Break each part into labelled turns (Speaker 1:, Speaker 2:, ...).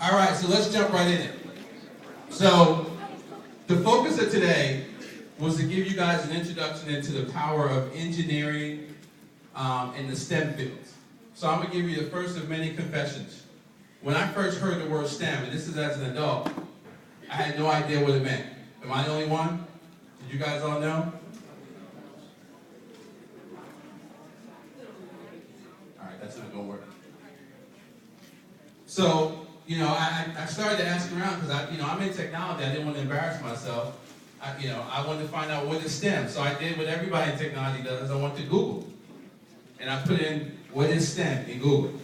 Speaker 1: All right, so let's jump right in it. So the focus of today was to give you guys an introduction into the power of engineering in the STEM fields. So I'm going to give you the first of many confessions. When I first heard the word STEM, and this is as an adult, I had no idea what it meant. Am I the only one? Did you guys all know? All right, that's not going to work. So, I started to ask around because I'm in technology. I didn't want to embarrass myself. I wanted to find out what is STEM. So I did what everybody in technology does. I went to Google. And I put in, what is STEM in Google?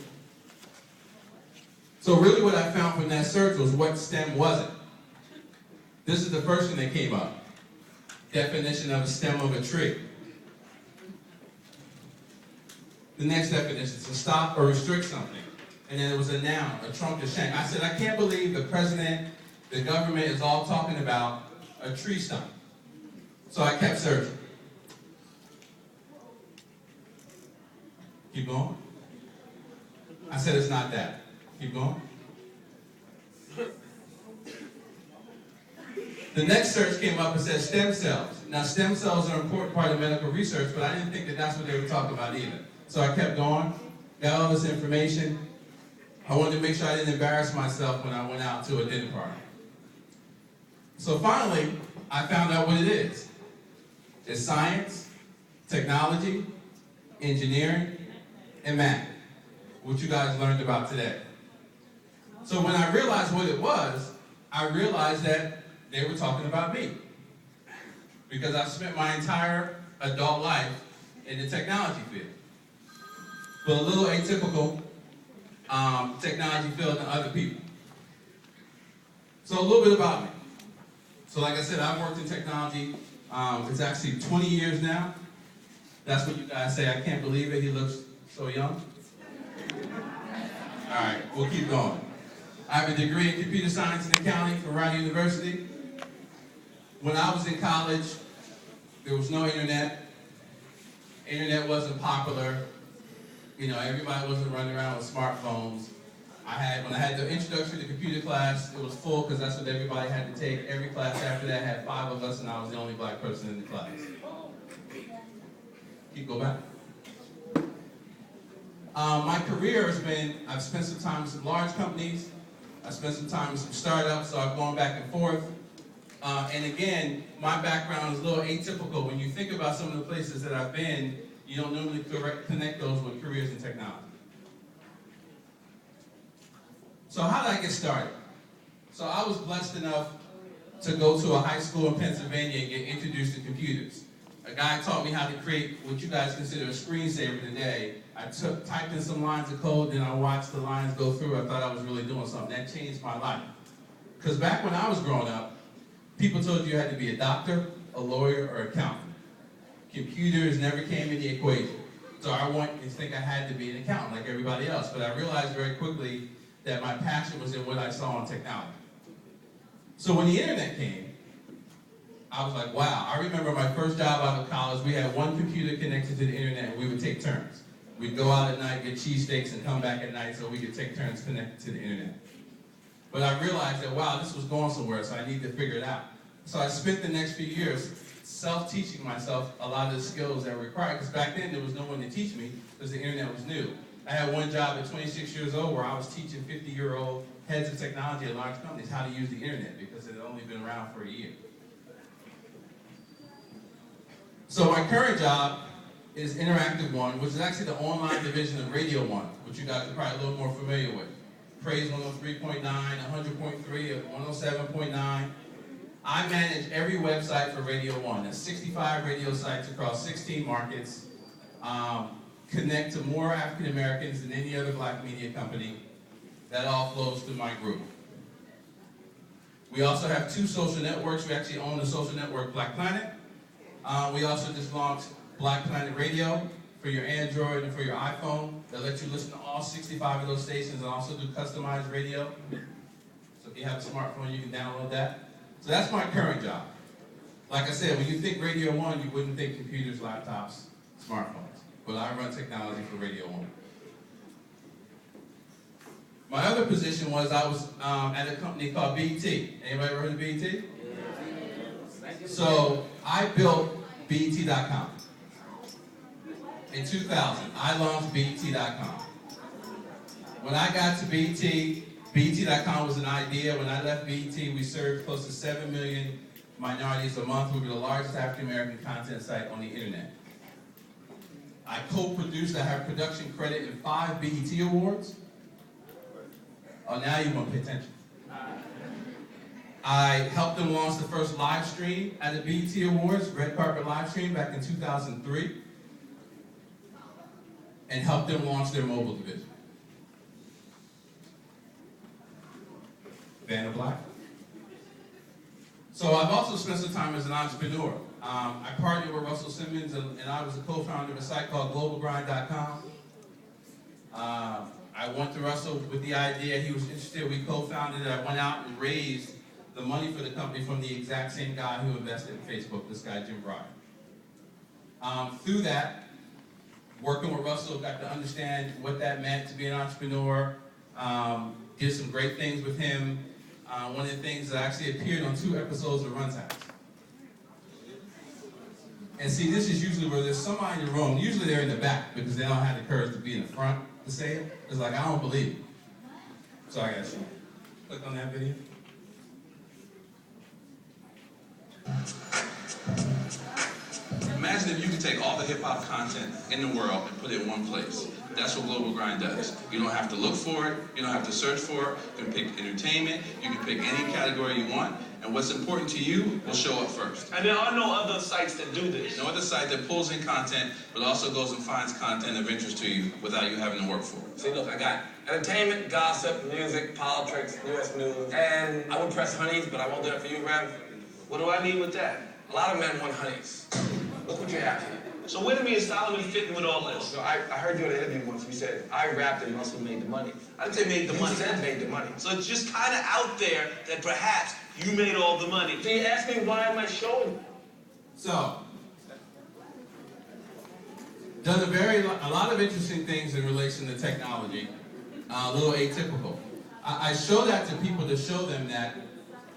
Speaker 1: So really what I found from that search was what STEM wasn't. This is the first thing that came up. Definition of a stem of a tree. The next definition is to stop or restrict something. And then it was a noun, a trunk, a shank. I said, I can't believe the president, the government is all talking about a tree stump. So I kept searching. Keep going. I said, it's not that. Keep going. The next search came up and said stem cells. Now, stem cells are an important part of medical research, but I didn't think that that's what they were talking about either. So I kept going, got all this information. I wanted to make sure I didn't embarrass myself when I went out to a dinner party. So finally, I found out what it is. It's science, technology, engineering, and math, which you guys learned about today. So when I realized what it was, I realized that they were talking about me. Because I spent my entire adult life in the technology field. But a little atypical technology field than other people. So a little bit about me. So like I said, I've worked in technology. It's actually 20 years now. That's what you guys say. I can't believe it. He looks so young. All right, we'll keep going. I have a degree in computer science and accounting from Rider University. When I was in college, there was no internet. Internet wasn't popular. Everybody wasn't running around with smartphones. When I had the introduction to computer class, it was full because that's what everybody had to take. Every class after that had 5 of us, and I was the only black person in the class. Go back. My career has been, I've spent some time with some large companies. I've spent some time with some startups, so I've gone back and forth. And again, my background is a little atypical. When you think about some of the places that I've been, you don't normally connect those with careers in technology. So how did I get started? So I was blessed enough to go to a high school in Pennsylvania and get introduced to computers. A guy taught me how to create what you guys consider a screensaver today. I typed in some lines of code, then I watched the lines go through. I thought I was really doing something. That changed my life. Because back when I was growing up, people told you had to be a doctor, a lawyer, or accountant. Computers never came in the equation. So I wanted to think I had to be an accountant like everybody else. But I realized very quickly that my passion was in what I saw in technology. So when the internet came, I was like, wow. I remember my first job out of college, we had one computer connected to the internet and we would take turns. We'd go out at night, get cheesesteaks, and come back at night so we could take turns connected to the internet. But I realized that, wow, this was going somewhere, so I needed to figure it out. So I spent the next few years self-teaching myself a lot of the skills that were required, because back then there was no one to teach me because the internet was new. I had one job at 26 years old where I was teaching 50-year-old heads of technology at large companies how to use the internet because it had only been around for a year. So my current job is Interactive One, which is actually the online division of Radio One, which you guys are probably a little more familiar with. Praise 103.9, 100.3, 107.9. I manage every website for Radio One. There's 65 radio sites across 16 markets. Connect to more African Americans than any other black media company. That all flows through my group. We also have 2 social networks. We actually own the social network Black Planet. We also just launched Black Planet Radio for your Android and for your iPhone that lets you listen to all 65 of those stations and also do customized radio. So if you have a smartphone, you can download that. So that's my current job. Like I said, when you think Radio One, you wouldn't think computers, laptops, smartphones. But I run technology for Radio One. My other position was I was at a company called BT. Anybody ever heard of BT? So I built BT.com. In 2000, I launched BT.com. When I got to BT, BT.com was an idea. When I left BT, we served close to 7 million minorities a month. We were the largest African-American content site on the internet. I co-produced, I have production credit in 5 BET Awards. Oh, now you want to pay attention. I helped them launch the first live stream at the BET Awards, red carpet live stream, back in 2003. And helped them launch their mobile division. Vanna Black. So I've also spent some time as an entrepreneur. I partnered with Russell Simmons, and I was a co-founder of a site called globalgrind.com. I went to Russell with the idea. He was interested. We co-founded it. I went out and raised the money for the company from the exact same guy who invested in Facebook, this guy, Jim Breyer. Through that, working with Russell, got to understand what that meant to be an entrepreneur. Did some great things with him. One of the things that actually appeared on 2 episodes of Runtimes. And see, this is usually where there's somebody in the room. Usually they're in the back because they don't have the courage to be in the front to say it. It's like, I don't believe it. So I got to click on that video. Imagine if you could take all the hip-hop content in the world and put it in one place. That's what Global Grind does. You don't have to look for it. You don't have to search for it. You can pick entertainment. You can pick any category you want. And what's important to you will show up first.
Speaker 2: And there are no other sites that do this.
Speaker 1: No other site that pulls in content, but also goes and finds content of interest to you without you having to work for it.
Speaker 2: See, look, I got entertainment, gossip, music, politics, U.S. news, and I would press honeys, but I won't do that for you, Rev. What do I need with that? A lot of men want honeys. Look what you have here. So where do me and Solomon fit in with all this?
Speaker 3: So I heard you in an interview once. You said, I rapped and Russell made the money.
Speaker 2: I didn't say made the money.
Speaker 3: You said made the money.
Speaker 2: So it's just kind of out there that perhaps you made all the money. So you ask me why am I showing?
Speaker 1: So, done a lot of interesting things in relation to technology. A little atypical. I show that to people to show them that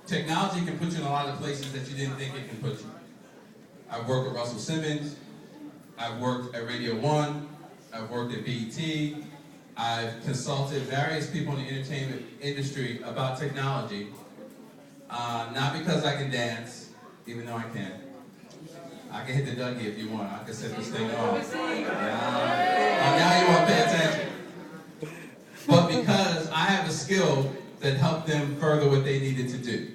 Speaker 1: technology can put you in a lot of places that you didn't think it can put you. I've worked with Russell Simmons. I've worked at Radio 1. I've worked at BET. I've consulted various people in the entertainment industry about technology. Not because I can dance, even though I can. I can hit the Dougie if you want. I can set this thing off. Now you want to pay attention. But because I have a skill that helped them further what they needed to do.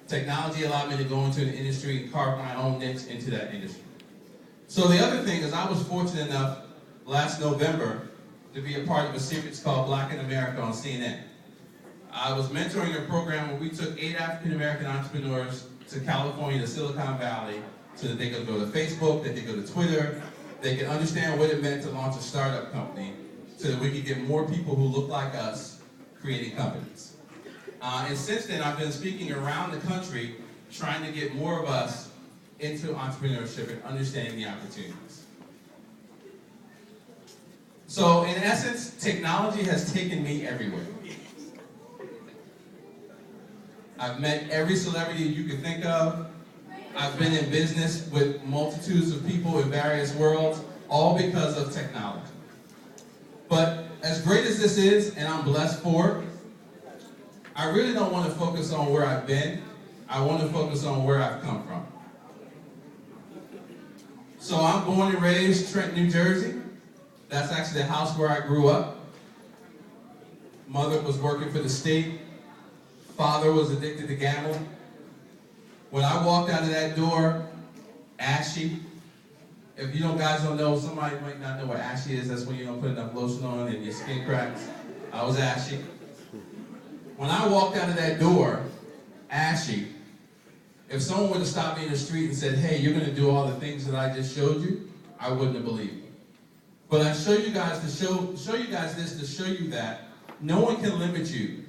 Speaker 1: Technology allowed me to go into the industry and carve my own niche into that industry. So the other thing is I was fortunate enough last November to be a part of a series called Black in America on CNN. I was mentoring a program where we took 8 African American entrepreneurs to California, to Silicon Valley, so that they could go to Facebook, that they could go to Twitter, they could understand what it meant to launch a startup company, so that we could get more people who look like us creating companies. And since then, I've been speaking around the country, trying to get more of us into entrepreneurship and understanding the opportunities. So in essence, technology has taken me everywhere. I've met every celebrity you could think of. I've been in business with multitudes of people in various worlds, all because of technology. But as great as this is, and I'm blessed for it, I really don't want to focus on where I've been. I want to focus on where I've come from. So I'm born and raised Trenton, New Jersey. That's actually the house where I grew up. Mother was working for the state. Father was addicted to gambling. When I walked out of that door, ashy. If you guys don't know, somebody might not know what ashy is. That's when you don't put enough lotion on and your skin cracks. I was ashy. When I walked out of that door, ashy, if someone would have stopped me in the street and said, hey, you're going to do all the things that I just showed you, I wouldn't have believed it. But I show you guys this to show you that no one can limit you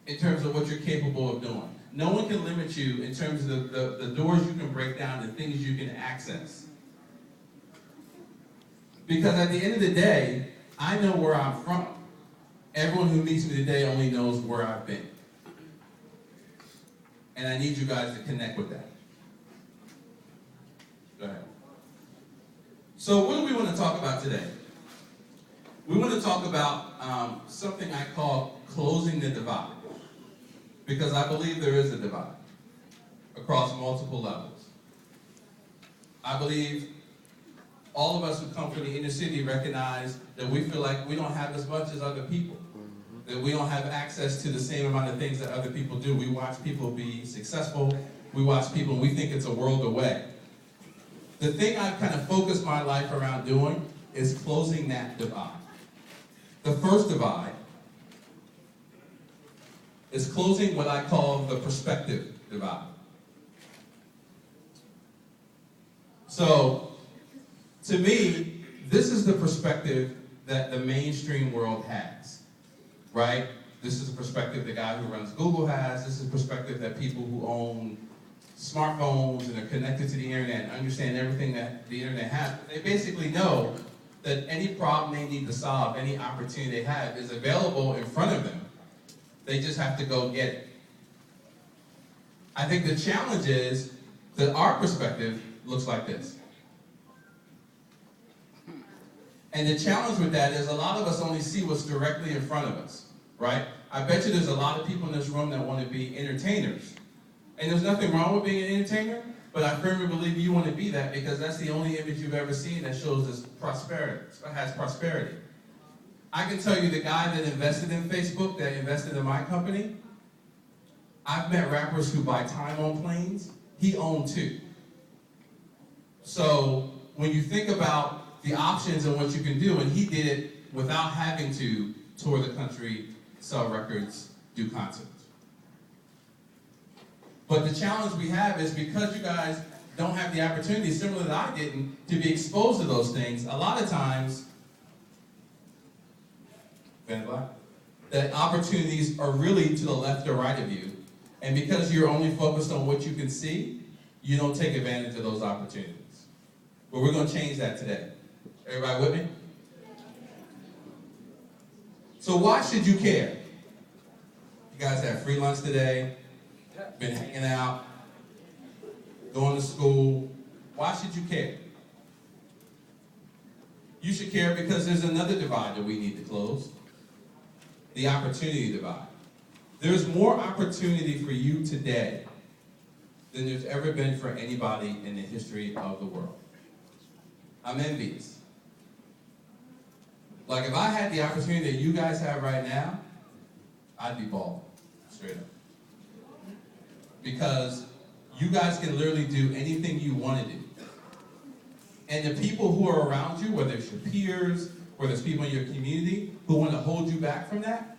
Speaker 1: in terms of what you're capable of doing. No one can limit you in terms of the doors you can break down, the things you can access. Because at the end of the day, I know where I'm from. Everyone who meets me today only knows where I've been. And I need you guys to connect with that. Go ahead. So what do we want to talk about today? We want to talk about something I call closing the divide. Because I believe there is a divide across multiple levels. I believe all of us who come from the inner city recognize that we feel like we don't have as much as other people. That we don't have access to the same amount of things that other people do. We watch people be successful. We watch people and we think it's a world away. The thing I've kind of focused my life around doing is closing that divide. The first divide is closing what I call the perspective divide. So, to me, this is the perspective that the mainstream world has, right? This is the perspective the guy who runs Google has. This is the perspective that people who own smartphones and are connected to the internet and understand everything that the internet has. They basically know that any problem they need to solve, any opportunity they have is available in front of them. They just have to go get it. I think the challenge is that our perspective looks like this. And the challenge with that is a lot of us only see what's directly in front of us, right? I bet you there's a lot of people in this room that want to be entertainers. And there's nothing wrong with being an entertainer, but I firmly believe you want to be that because that's the only image you've ever seen that shows us prosperity, has prosperity. I can tell you the guy that invested in Facebook, that invested in my company, I've met rappers who buy time on planes. He owned 2. So when you think about the options and what you can do, and he did it without having to tour the country, sell records, do concerts. But the challenge we have is because you guys don't have the opportunity, similar to I didn't, to be exposed to those things, a lot of times, that opportunities are really to the left or right of you. And because you're only focused on what you can see, you don't take advantage of those opportunities. But we're going to change that today. Everybody with me? So why should you care? You guys had free lunch today, been hanging out, going to school. Why should you care? You should care because there's another divide that we need to close. The opportunity divide. There's more opportunity for you today than there's ever been for anybody in the history of the world. I'm envious. Like if I had the opportunity that you guys have right now, I'd be balling, straight up. Because you guys can literally do anything you want to do. And the people who are around you, whether it's your peers, whether it's people in your community who want to hold you back from that,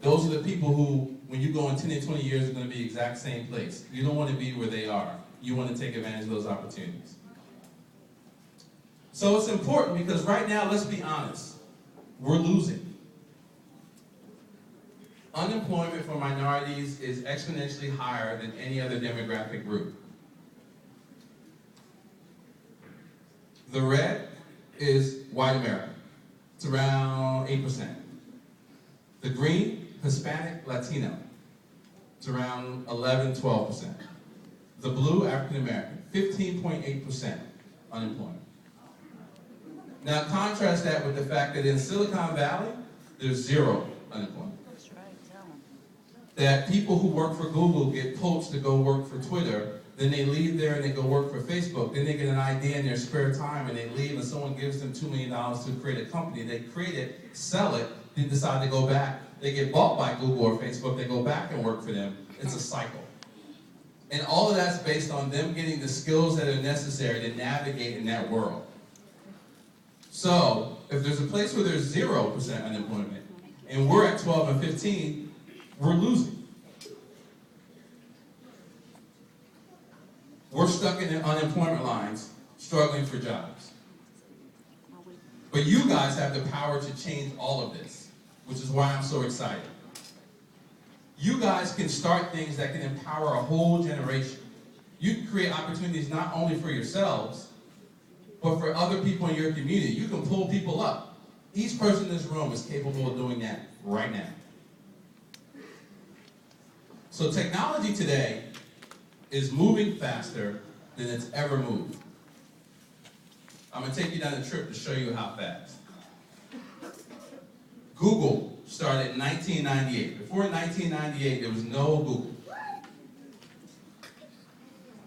Speaker 1: those are the people who, when you go in 10 and 20 years, are going to be the exact same place. You don't want to be where they are. You want to take advantage of those opportunities. So it's important because right now, let's be honest, we're losing. Unemployment for minorities is exponentially higher than any other demographic group. The red is white America. It's around 8%. The green, Hispanic, Latino. It's around 11-12%. The blue, African American, 15.8% unemployment. Now contrast that with the fact that in Silicon Valley, there's 0 unemployment.
Speaker 4: That's right, tell them.
Speaker 1: That people who work for Google get poached to go work for Twitter, then they leave there and they go work for Facebook, then they get an idea in their spare time and they leave and someone gives them $2 million to create a company. They create it, sell it, then decide to go back. They get bought by Google or Facebook, they go back and work for them. It's a cycle. And all of that's based on them getting the skills that are necessary to navigate in that world. So, if there's a place where there's 0% unemployment, and we're at 12 and 15, we're losing. We're stuck in the unemployment lines, struggling for jobs. But you guys have the power to change all of this, which is why I'm so excited. You guys can start things that can empower a whole generation. You can create opportunities not only for yourselves, but for other people in your community. You can pull people up. Each person in this room is capable of doing that right now. So technology today is moving faster than it's ever moved. I'm going to take you down a trip to show you how fast. Google started in 1998. Before 1998, there was no Google.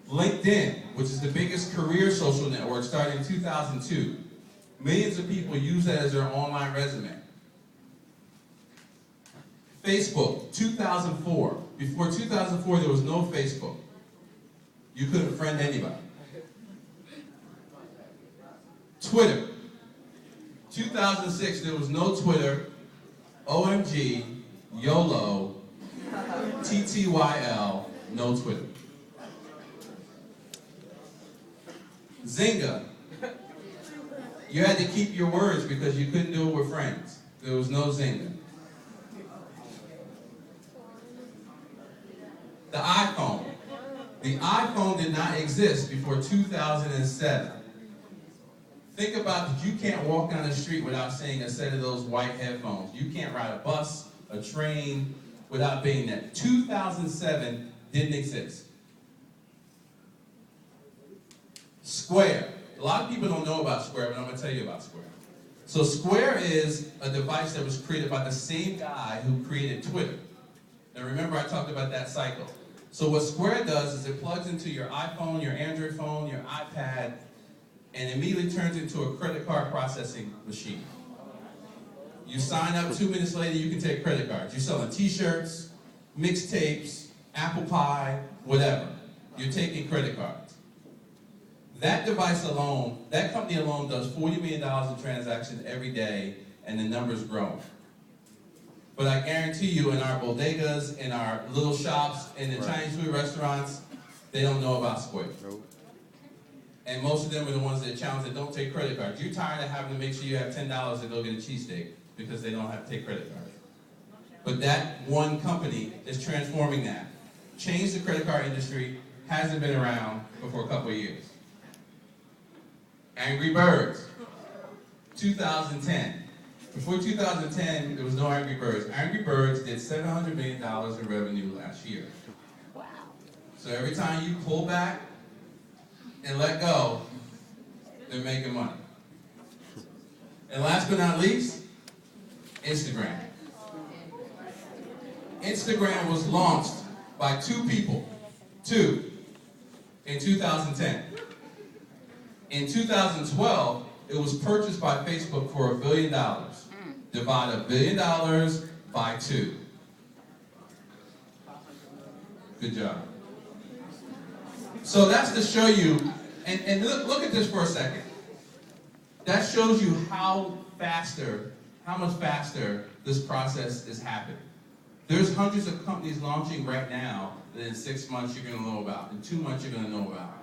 Speaker 1: LinkedIn, which is the biggest career social network, started in 2002. Millions of people use that as their online resume. Facebook, 2004. Before 2004, there was no Facebook. You couldn't friend anybody. Twitter, 2006, there was no Twitter, OMG, YOLO, TTYL, no Twitter. Zynga, you had to keep your words because you couldn't do it with friends. There was no Zynga. The iPhone. The iPhone did not exist before 2007. Think about that. You can't walk down the street without seeing a set of those white headphones. You can't ride a bus, a train, without being there. 2007 didn't exist. Square. A lot of people don't know about Square, but I'm going to tell you about Square. So Square is a device that was created by the same guy who created Twitter. Now remember, I talked about that cycle. So what Square does is it plugs into your iPhone, your Android phone, your iPad, and immediately turns into a credit card processing machine. You sign up, 2 minutes later, you can take credit cards. You're selling t-shirts, mixtapes, apple pie, whatever. You're taking credit cards. That device alone, that company alone does $40 million in transactions every day, and the number's growing. But I guarantee you, in our bodegas, in our little shops, in the Chinese food restaurants, they don't know about Square. Nope. And most of them are the ones that challenge that don't take credit cards. You're tired of having to make sure you have $10 to go get a cheesesteak because they don't have to take credit cards. But that one company is transforming that. Changed the credit card industry, hasn't been around for a couple of years. Angry Birds, 2010. Before 2010, there was no Angry Birds. Angry Birds did $700 million in revenue last year. Wow. So every time you pull back and let go, they're making money. And last but not least, Instagram. Instagram was launched by two people, in 2010. In 2012, it was purchased by Facebook for $1 billion. Divide $1 billion by 2. Good job. So that's to show you, and look at this for a second. That shows you how much faster this process is happening. There's hundreds of companies launching right now that in 6 months you're going to know about, in 2 months you're going to know about.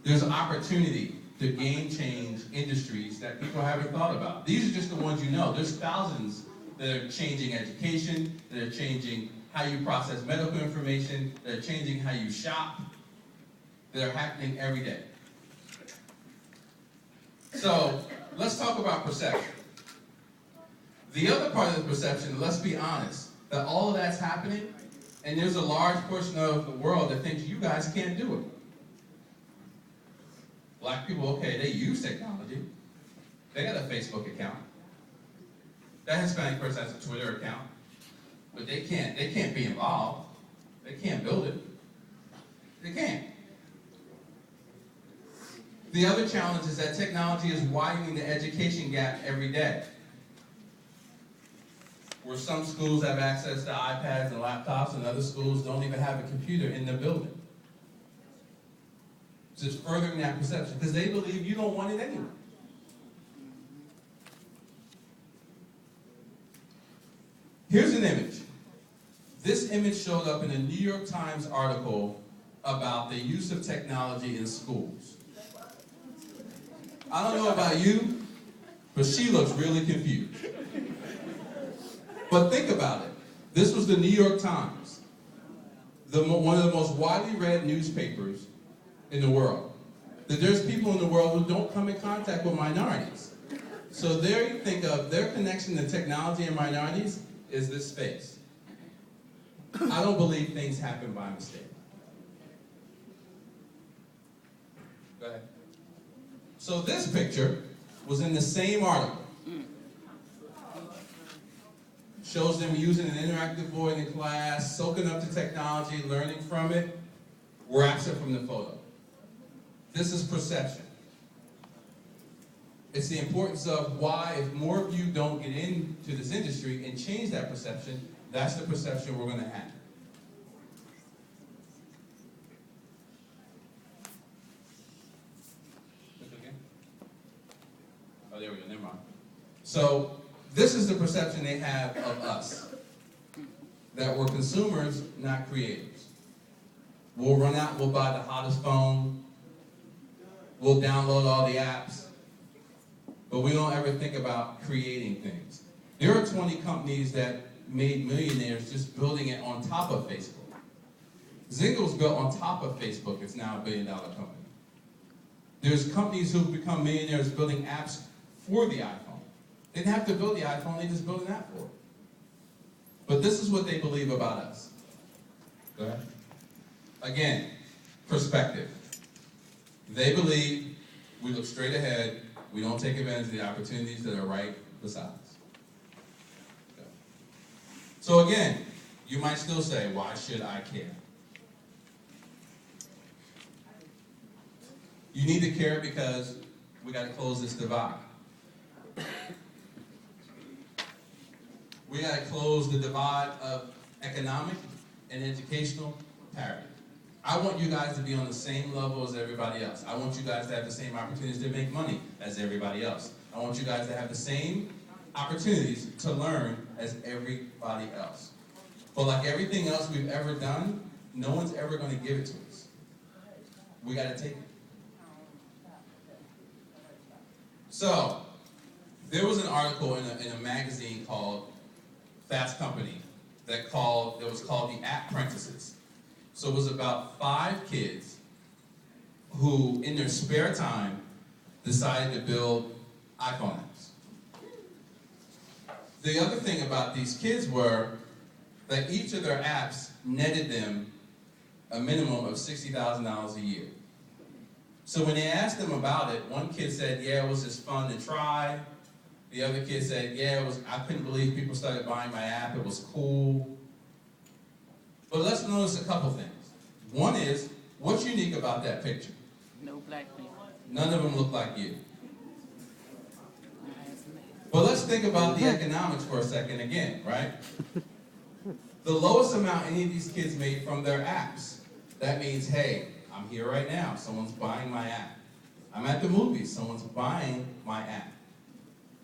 Speaker 1: There's an opportunity to game change industries that people haven't thought about. These are just the ones you know. There's thousands that are changing education, that are changing how you process medical information, that are changing how you shop, that are happening every day. So let's talk about perception. The other part of the perception, let's be honest, that all of that's happening, and there's a large portion of the world that thinks you guys can't do it. Black people, okay, they use technology. They got a Facebook account. That Hispanic person has a Twitter account. But they can't be involved. They can't build it. They can't. The other challenge is that technology is widening the education gap every day. Where some schools have access to iPads and laptops, and other schools don't even have a computer in the building. Just furthering that perception, because they believe you don't want it anyway. Here's an image. This image showed up in a New York Times article about the use of technology in schools. I don't know about you, but she looks really confused. But think about it. This was the New York Times, one of the most widely read newspapers in the world. That there's people in the world who don't come in contact with minorities. So they think of their connection to technology and minorities is this space. I don't believe things happen by mistake. Go ahead. So this picture was in the same article. Shows them using an interactive board in class, soaking up the technology, learning from it. We're absent from the photo. This is perception. It's the importance of why, if more of you don't get into this industry and change that perception, that's the perception we're going to have. Oh, there we go, never mind. So, this is the perception they have of us. That we're consumers, not creators. We'll run out, we'll buy the hottest phone, we'll download all the apps, but we don't ever think about creating things. There are 20 companies that made millionaires just building it on top of Facebook. Zynga was built on top of Facebook. It's now a $1 billion company. There's companies who've become millionaires building apps for the iPhone. They didn't have to build the iPhone, they just built an app for it. But this is what they believe about us. Go ahead. Again, perspective. They believe we look straight ahead, we don't take advantage of the opportunities that are right beside us. Okay. So again, you might still say, why should I care? You need to care because we got to close this divide. We got to close the divide of economic and educational parity. I want you guys to be on the same level as everybody else. I want you guys to have the same opportunities to make money as everybody else. I want you guys to have the same opportunities to learn as everybody else. But like everything else we've ever done, no one's ever going to give it to us. We got to take it. So, there was an article in a magazine called Fast Company that was called The Apprentices. So it was about 5 kids who, in their spare time, decided to build iPhone apps. The other thing about these kids were that each of their apps netted them a minimum of $60,000 a year. So when they asked them about it, one kid said, yeah, it was just fun to try. The other kid said, yeah, I couldn't believe people started buying my app. It was cool. But let's notice a couple things. One is, what's unique about that picture?
Speaker 4: No black people.
Speaker 1: None of them look like you. But let's think about the economics for a second again, right? The lowest amount any of these kids made from their apps. That means, hey, I'm here right now. Someone's buying my app. I'm at the movies. Someone's buying my app.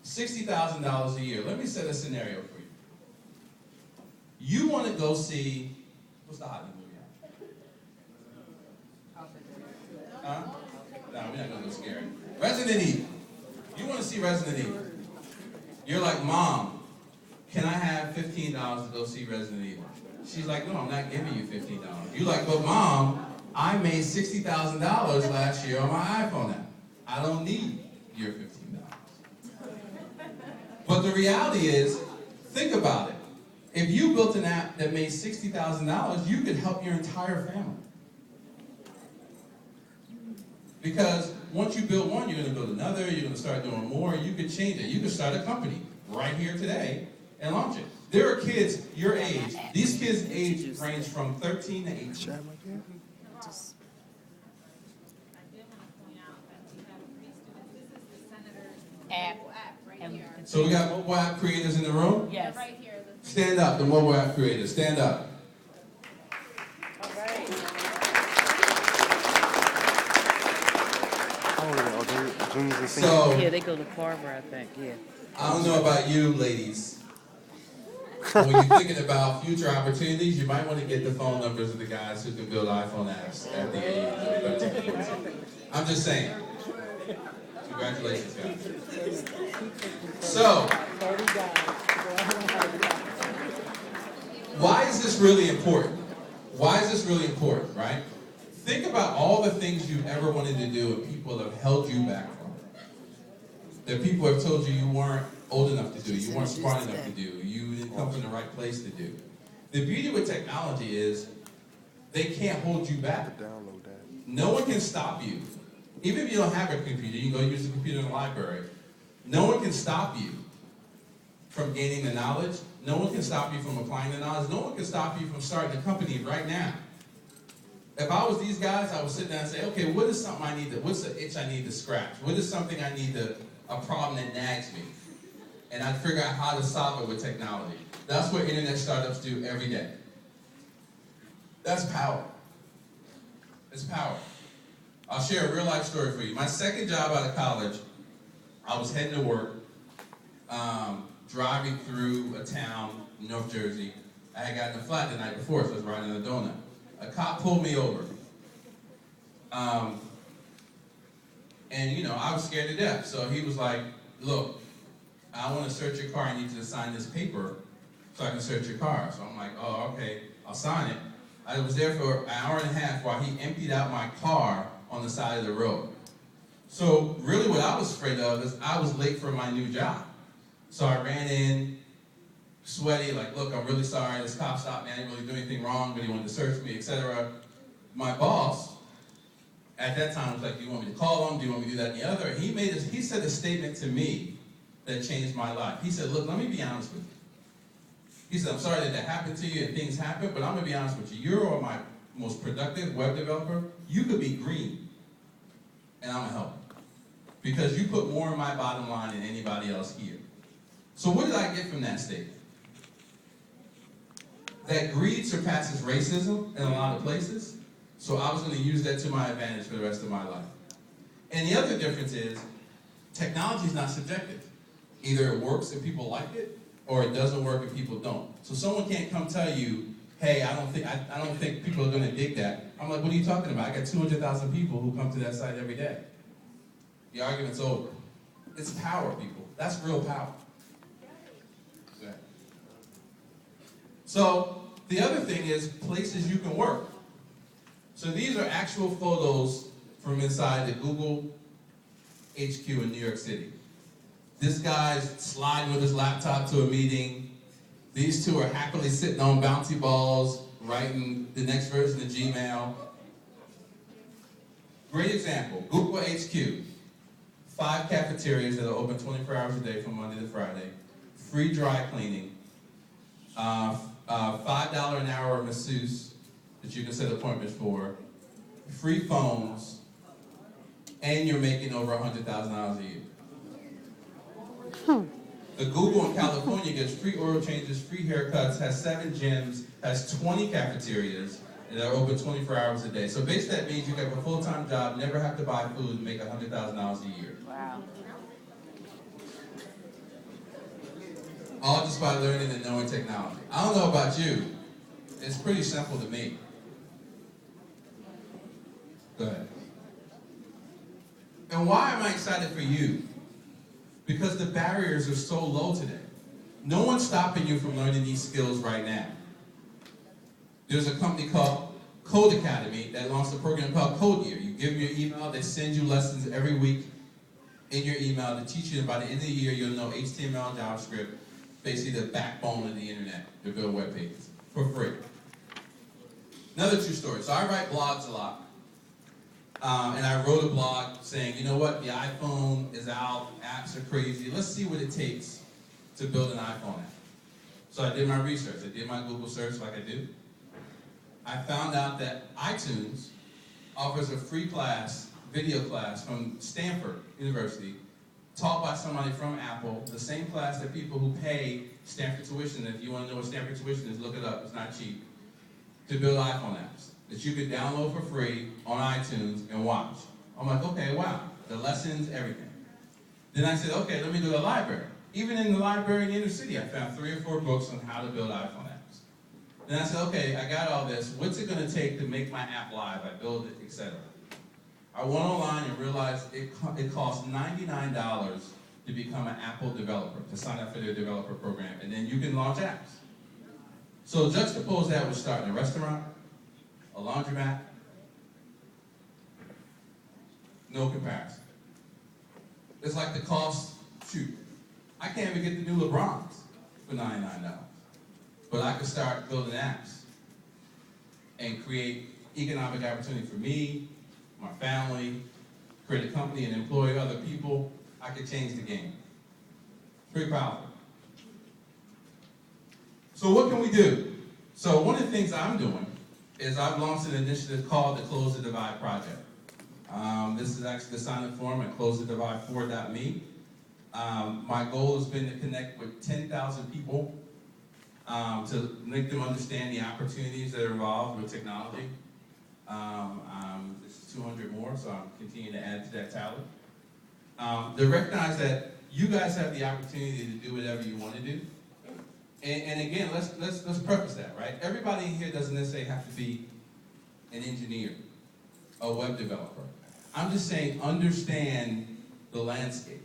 Speaker 1: $60,000 a year. Let me set a scenario for you. You want to go see, what's the Hollywood movie out? Huh? No, we're not going to go scary. Resident Evil. You want to see Resident Evil. You're like, Mom, can I have $15 to go see Resident Evil? She's like, no, I'm not giving you $15. You're like, but Mom, I made $60,000 last year on my iPhone app. I don't need your $15. But the reality is, think about it. If you built an app that made $60,000, you could help your entire family. Because once you build one, you're going to build another, you're going to start doing more, you could change it. You could start a company right here today and launch it. There are kids your age. These kids' age range from 13 to 18. So we got mobile app creators in the room?
Speaker 4: Yes.
Speaker 1: Stand up, the mobile app creators. Stand up.
Speaker 4: All right.
Speaker 1: So,
Speaker 4: Yeah, they go to Carver, I think. Yeah.
Speaker 1: I don't know about you, ladies. When you're thinking about future opportunities, you might want to get the phone numbers of the guys who can build iPhone apps at the age of 13. I'm just saying. Congratulations, guys. So, why is this really important? Why is this really important, right? Think about all the things you've ever wanted to do and people have held you back from. that people have told you you weren't old enough to do, you weren't smart enough to do, you didn't come from the right place to do. The beauty with technology is they can't hold you back. No one can stop you. Even if you don't have a computer, you can go use the computer in the library. No one can stop you from gaining the knowledge. No one can stop you from applying the knowledge. No one can stop you from starting a company right now. If I was these guys, I would sit down and say, okay, what is something I need to, what's the itch I need to scratch? What is something I need to, a problem that nags me? And I'd figure out how to solve it with technology. That's what internet startups do every day. That's power. It's power. I'll share a real life story for you. My second job out of college, I was heading to work, driving through a town in North Jersey. I had gotten a flat the night before, so I was riding a donut. A cop pulled me over. And you know, I was scared to death. So he was like, look, I want to search your car. I need you to sign this paper so I can search your car. So I'm like, oh, okay, I'll sign it. I was there for an hour and a half while he emptied out my car on the side of the road. So really what I was afraid of is I was late for my new job. So I ran in, sweaty, like, look, I'm really sorry, this cop stopped me, I didn't really do anything wrong, but he wanted to search me, etc. My boss, at that time, was like, do you want me to call him? Do you want me to do that and the other? He said a statement to me that changed my life. He said, look, let me be honest with you. He said, I'm sorry that happened to you and things happen, but I'm going to be honest with you. You're my most productive web developer. You could be green, and I'm going to help you. Because you put more in my bottom line than anybody else here. So what did I get from that statement? That greed surpasses racism in a lot of places, so I was going to use that to my advantage for the rest of my life. And the other difference is, technology is not subjective. Either it works and people like it, or it doesn't work and people don't. So someone can't come tell you, hey, I don't think people are going to dig that. I'm like, what are you talking about? I got 200,000 people who come to that site every day. The argument's over. It's power, people. That's real power. Yeah. So the other thing is places you can work. So these are actual photos from inside the Google HQ in New York City. This guy's sliding with his laptop to a meeting. These two are happily sitting on bouncy balls, writing the next version of Gmail. Great example, Google HQ. 5 cafeterias that are open 24 hours a day from Monday to Friday. Free dry cleaning. $5 an hour masseuse that you can set appointments for. Free phones. And you're making over $100,000 a year. The Google in California gets free oil changes, free haircuts, has 7 gyms, has 20 cafeterias that are open 24 hours a day. So basically that means you get a full-time job, never have to buy food, and make $100,000 a year.
Speaker 4: Wow.
Speaker 1: All just by learning and knowing technology. I don't know about you, it's pretty simple to me. Go ahead. And why am I excited for you? Because the barriers are so low today. No one's stopping you from learning these skills right now. There's a company called Code Academy that launched a program called Code Year. You give them your email, they send you lessons every week in your email to teach you, and by the end of the year, you'll know HTML, JavaScript, basically the backbone of the internet to build web pages for free. Another true story. So I write blogs a lot. And I wrote a blog saying, you know what, the iPhone is out, apps are crazy, let's see what it takes to build an iPhone app. So I did my research, I did my Google search like I do. I found out that iTunes offers a free class, video class from Stanford University, taught by somebody from Apple, the same class that people who pay Stanford tuition, if you want to know what Stanford tuition is, look it up, it's not cheap, to build iPhone apps that you could download for free on iTunes and watch. I'm like, okay, wow, the lessons, everything. Then I said, okay, let me go to the library. Even in the library in the inner city, I found 3 or 4 books on how to build iPhone apps. Then I said, okay, I got all this. What's it going to take to make my app live? I build it, etc. I went online and realized it costs $99 to become an Apple developer, to sign up for their developer program, and then you can launch apps. So juxtapose that with starting a restaurant, a laundromat, no comparison. It's like the cost shoot, I can't even get the new LeBrons for $99. But I could start building apps and create economic opportunity for me, my family, create a company and employ other people. I could change the game. Pretty powerful. So what can we do? So one of the things I'm doing is I've launched an initiative called the Close the Divide Project. This is actually the sign-up form at closethedivide4.me. My goal has been to connect with 10,000 people to make them understand the opportunities that are involved with technology. This is 200 more, so I'm continuing to add to that tally. To recognize that you guys have the opportunity to do whatever you want to do. And again, let's preface that, right? Everybody in here doesn't necessarily have to be an engineer, a web developer. I'm just saying, understand the landscape.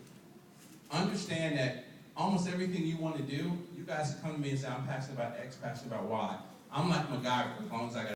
Speaker 1: Understand that almost everything you want to do, you guys come to me and say, I'm passionate about X, passionate about Y. I'm like MacGyver, as long as I got